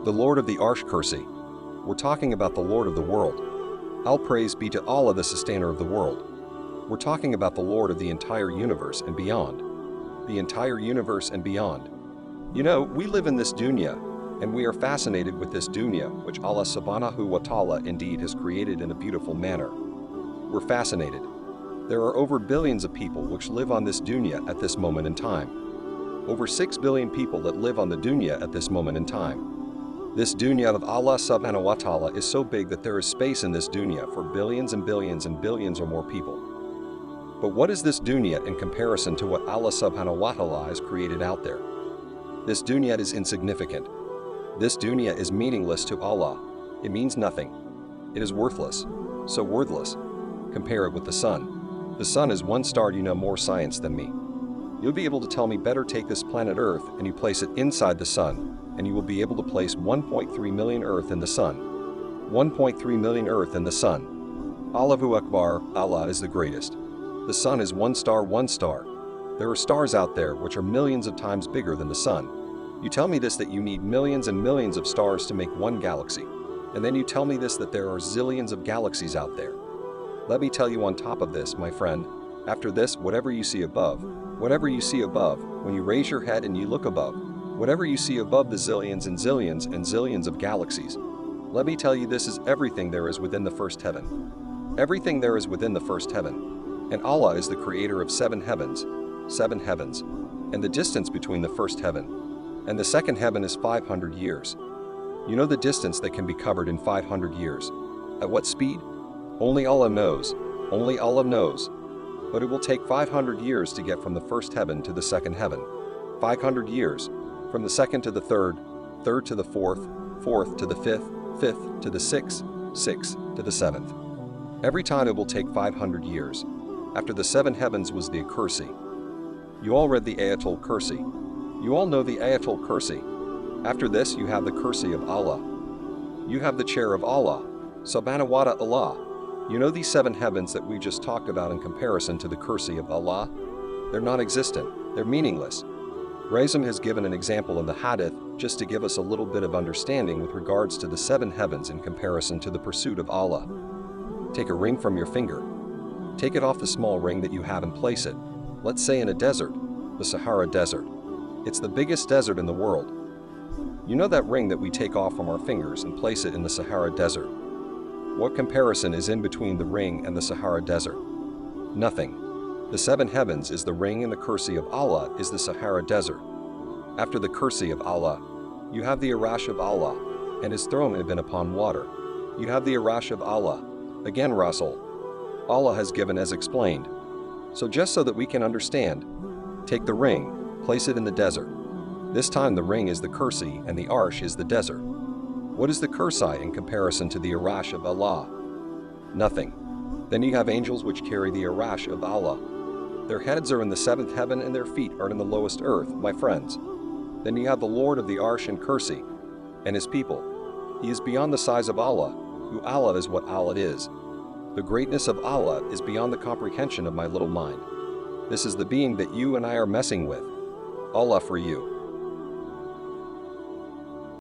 The Lord of the Arsh Kursi. We're talking about the Lord of the world. All praise be to Allah, the sustainer of the world. We're talking about the Lord of the entire universe and beyond. The entire universe and beyond. You know, we live in this dunya, and we are fascinated with this dunya, which Allah subhanahu wa ta'ala indeed has created in a beautiful manner. We're fascinated. There are over billions of people which live on this dunya at this moment in time. Over 6 billion people that live on the dunya at this moment in time. This dunya of Allah subhanahu wa ta'ala is so big that there is space in this dunya for billions and billions and billions or more people. But what is this dunya in comparison to what Allah subhanahu wa ta'ala has created out there? This dunya is insignificant. This dunya is meaningless to Allah. It means nothing. It is worthless. So worthless. Compare it with the sun. The sun is one star. You know more science than me. You'll be able to tell me better take this planet Earth and you place it inside the sun, and you will be able to place 1.3 million Earth in the sun. 1.3 million Earth in the sun. Allahu Akbar, Allah is the greatest. The sun is one star, one star. There are stars out there which are millions of times bigger than the sun. You tell me this that you need millions and millions of stars to make one galaxy. And then you tell me this that there are zillions of galaxies out there. Let me tell you on top of this, my friend, after this, whatever you see above, when you raise your head and you look above, whatever you see above the zillions and zillions and zillions of galaxies, let me tell you this is everything there is within the first heaven. Everything there is within the first heaven. And Allah is the creator of 7 heavens, and the distance between the first heaven and the second heaven is 500 years. You know the distance that can be covered in 500 years. At what speed? Only Allah knows. Only Allah knows. But it will take 500 years to get from the first heaven to the second heaven. 500 years. From the second to the third, third to the fourth, fourth to the fifth, fifth to the sixth, sixth to the seventh. Every time it will take 500 years. After the 7 heavens was the Kursi. You all read the Ayatul Kursi. You all know the Ayatul Kursi. After this you have the Kursi of Allah. You have the chair of Allah, subhanahu wa ta'ala. You know these 7 heavens that we just talked about in comparison to the Kursi of Allah? They're non-existent. They're meaningless. Razam has given an example in the Hadith just to give us a little bit of understanding with regards to the 7 heavens in comparison to the pursuit of Allah. Take a ring from your finger. Take it off the small ring that you have and place it, let's say in a desert, the Sahara Desert. It's the biggest desert in the world. You know that ring that we take off from our fingers and place it in the Sahara Desert? What comparison is in between the ring and the Sahara Desert? Nothing. The 7 heavens is the ring and the Kursi of Allah is the Sahara Desert. After the Kursi of Allah, you have the Arash of Allah, and his throne had been upon water. You have the Arash of Allah. Again, Rasul. Allah has given as explained. So just so that we can understand, take the ring, place it in the desert. This time the ring is the Kursi and the Arsh is the desert. What is the Kursi in comparison to the Arash of Allah? Nothing. Then you have angels which carry the Arash of Allah. Their heads are in the 7th heaven and their feet are in the lowest earth, my friends. Then you have the Lord of the Arsh and Kursi, and his people. He is beyond the size of Allah, who Allah is what Allah is. The greatness of Allah is beyond the comprehension of my little mind. This is the being that you and I are messing with. Allah for you.